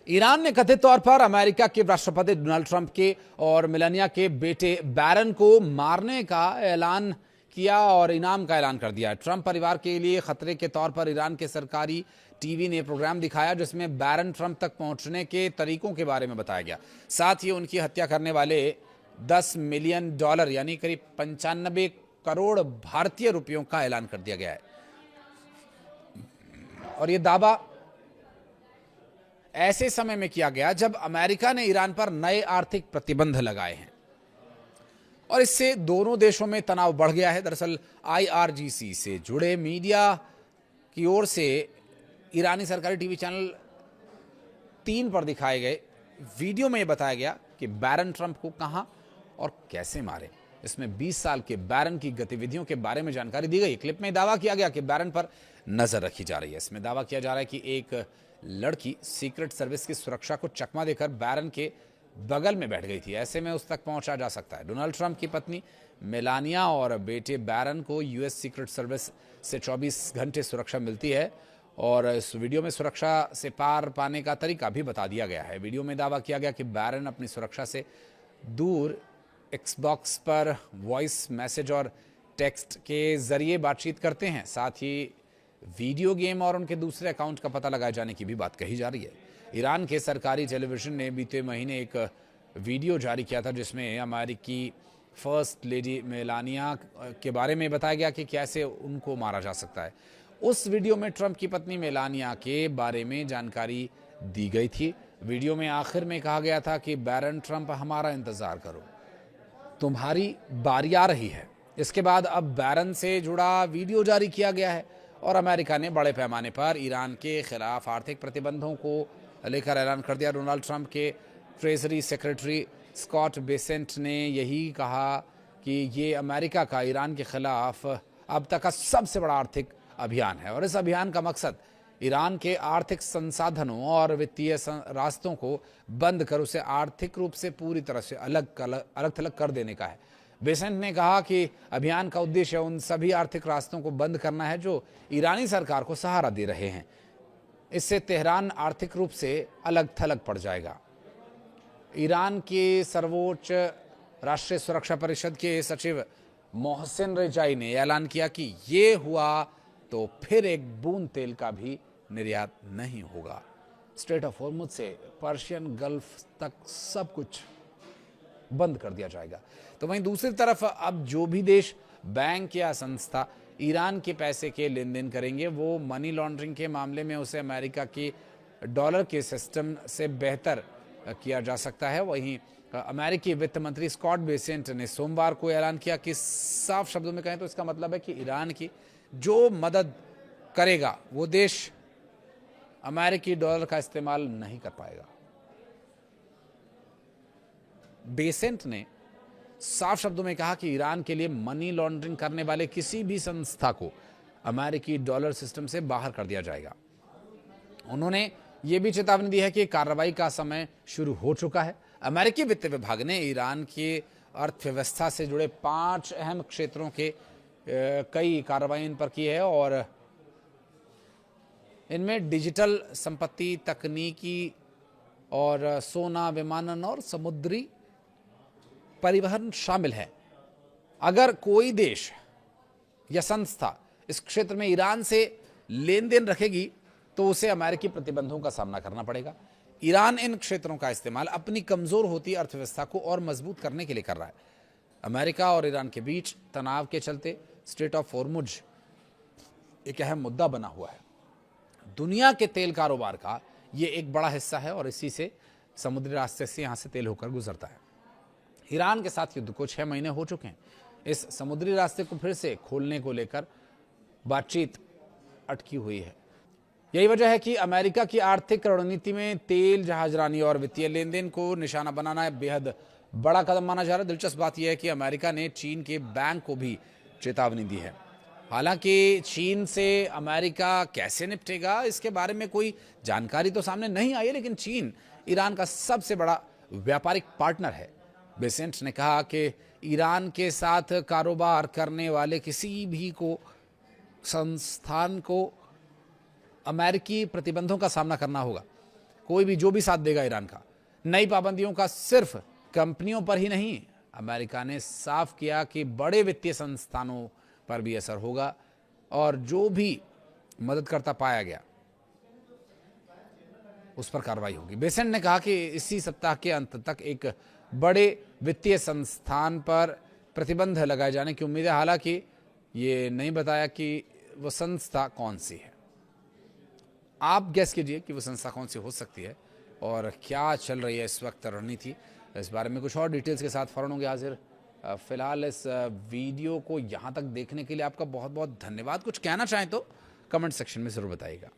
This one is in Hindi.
ईरान ने कथित तौर पर अमेरिका के राष्ट्रपति डोनाल्ड ट्रंप के और मेलानिया के बेटे बैरन को मारने का ऐलान किया और इनाम का ऐलान कर दिया। ट्रंप परिवार के लिए खतरे के तौर पर ईरान के सरकारी टीवी ने प्रोग्राम दिखाया जिसमें बैरन ट्रंप तक पहुंचने के तरीकों के बारे में बताया गया। साथ ही उनकी हत्या करने वाले $10 मिलियन यानी करीब 95 करोड़ भारतीय रुपयों का ऐलान कर दिया गया है। और यह दावा ऐसे समय में किया गया जब अमेरिका ने ईरान पर नए आर्थिक प्रतिबंध लगाए हैं और इससे दोनों देशों में तनाव बढ़ गया है। दरअसल IRGC से जुड़े मीडिया की ओर से ईरानी सरकारी टीवी चैनल 3 पर दिखाए गए वीडियो में यह बताया गया कि बैरन ट्रंप को कहां और कैसे मारे। इसमें 20 साल के बैरन की गतिविधियों के बारे में जानकारी दी गई। क्लिप में दावा किया गया कि बैरन पर नजर रखी जा रही है। इसमें दावा किया जा रहा है कि एक लड़की सीक्रेट सर्विस की सुरक्षा को चकमा देकर बैरन के बगल में बैठ गई थी। ऐसे में उस तक पहुंचा जा सकता है। डोनाल्ड ट्रंप की पत्नी मेलानिया और बेटे बैरन को US सीक्रेट सर्विस से 24 घंटे सुरक्षा मिलती है और इस वीडियो में सुरक्षा से पार पाने का तरीका भी बता दिया गया है। वीडियो में दावा किया गया कि बैरन अपनी सुरक्षा से दूर Xbox पर वॉइस मैसेज और टेक्स्ट के जरिए बातचीत करते हैं। साथ ही वीडियो गेम और उनके दूसरे अकाउंट का पता लगाए जाने की भी बात कही जा रही है। ईरान के सरकारी टेलीविजन ने बीते महीने एक वीडियो जारी किया था जिसमें अमेरिकी फर्स्ट लेडी मेलानिया के बारे में बताया गया कि कैसे उनको मारा जा सकता है। उस वीडियो में ट्रंप की पत्नी मेलानिया के बारे में जानकारी दी गई थी। वीडियो में आखिर में कहा गया था कि बैरन ट्रंप, हमारा इंतजार करो, तुम्हारी बारी आ रही है। इसके बाद अब बैरन से जुड़ा वीडियो जारी किया गया है और अमेरिका ने बड़े पैमाने पर ईरान के खिलाफ आर्थिक प्रतिबंधों को लेकर ऐलान कर दिया। डोनाल्ड ट्रंप के ट्रेजरी सेक्रेटरी स्कॉट बेसेंट ने यही कहा कि ये अमेरिका का ईरान के खिलाफ अब तक का सबसे बड़ा आर्थिक अभियान है और इस अभियान का मकसद ईरान के आर्थिक संसाधनों और वित्तीय रास्तों को बंद कर उसे आर्थिक रूप से पूरी तरह से अलग थलग कर देने का है। बेसेंट ने कहा कि अभियान का उद्देश्य उन सभी आर्थिक रास्तों को बंद करना है जो ईरानी सरकार को सहारा दे रहे हैं। इससे तेहरान आर्थिक रूप से अलग थलग पड़ जाएगा। ईरान के सर्वोच्च राष्ट्रीय सुरक्षा परिषद के सचिव मोहसिन रेजाई ने ऐलान किया कि ये हुआ तो फिर एक बूंद तेल का भी निर्यात नहीं होगा। स्ट्रेट ऑफ हॉर्मुज से पर्शियन गल्फ तक सब कुछ बंद कर दिया जाएगा। तो वहीं दूसरी तरफ अब जो भी देश, बैंक या संस्था ईरान के पैसे के लेन देन करेंगे वो मनी लॉन्ड्रिंग के मामले में उसे अमेरिका के डॉलर के सिस्टम से बेहतर किया जा सकता है। वहीं अमेरिकी वित्त मंत्री स्कॉट बेसेंट ने सोमवार को ऐलान किया कि साफ शब्दों में कहें तो इसका मतलब है कि ईरान की जो मदद करेगा वो देश अमेरिकी डॉलर का इस्तेमाल नहीं कर पाएगा। बेसेंट ने साफ शब्दों में कहा कि ईरान के लिए मनी लॉन्ड्रिंग करने वाले किसी भी संस्था को अमेरिकी डॉलर सिस्टम से बाहर कर दिया जाएगा। उन्होंने यह भी चेतावनी दी है कि कार्रवाई का समय शुरू हो चुका है। अमेरिकी वित्त विभाग ने ईरान की अर्थव्यवस्था से जुड़े 5 अहम क्षेत्रों के कई कार्रवाई इन पर की है और इनमें डिजिटल संपत्ति, तकनीकी और सोना, विमानन और समुद्री परिवहन शामिल है। अगर कोई देश या संस्था इस क्षेत्र में ईरान से लेन देन रखेगी तो उसे अमेरिकी प्रतिबंधों का सामना करना पड़ेगा। ईरान इन क्षेत्रों का इस्तेमाल अपनी कमजोर होती अर्थव्यवस्था को और मजबूत करने के लिए कर रहा है। अमेरिका और ईरान के बीच तनाव के चलते स्ट्रेट ऑफ हॉर्मुज एक अहम मुद्दा बना हुआ है। दुनिया के तेल कारोबार का ये एक बड़ा हिस्सा है और इसी से समुद्री रास्ते से यहां से तेल होकर गुजरता है। ईरान के साथ युद्ध को 6 महीने हो चुके हैं। इस समुद्री रास्ते को फिर से खोलने को लेकर बातचीत अटकी हुई है। यही वजह है कि अमेरिका की आर्थिक रणनीति में तेल, जहाजरानी और वित्तीय लेन देन को निशाना बनाना बेहद बड़ा कदम माना जा रहा है। दिलचस्प बात यह है कि अमेरिका ने चीन के बैंक को भी चेतावनी दी है। हालांकि चीन से अमेरिका कैसे निपटेगा इसके बारे में कोई जानकारी तो सामने नहीं आई है, लेकिन चीन ईरान का सबसे बड़ा व्यापारिक पार्टनर है। बेसेंट ने कहा कि ईरान के साथ कारोबार करने वाले किसी भी संस्थान को अमेरिकी प्रतिबंधों का सामना करना होगा। कोई भी जो भी साथ देगा ईरान का। नई पाबंदियों का सिर्फ कंपनियों पर ही नहीं, अमेरिका ने साफ किया कि बड़े वित्तीय संस्थानों पर भी असर होगा और जो भी मददकर्ता पाया गया उस पर कार्रवाई होगी। बेसेंट ने कहा कि इसी सप्ताह के अंत तक एक बड़े वित्तीय संस्थान पर प्रतिबंध लगाए जाने की उम्मीद है। हालांकि ये नहीं बताया कि वो संस्था कौन सी है। आप गेस कीजिए कि वो संस्था कौन सी हो सकती है और क्या चल रही है इस वक्त रणनीति। इस बारे में कुछ और डिटेल्स के साथ फौरन होंगे हाजिर। फिलहाल इस वीडियो को यहाँ तक देखने के लिए आपका बहुत बहुत धन्यवाद। कुछ कहना चाहें तो कमेंट सेक्शन में ज़रूर बताइएगा।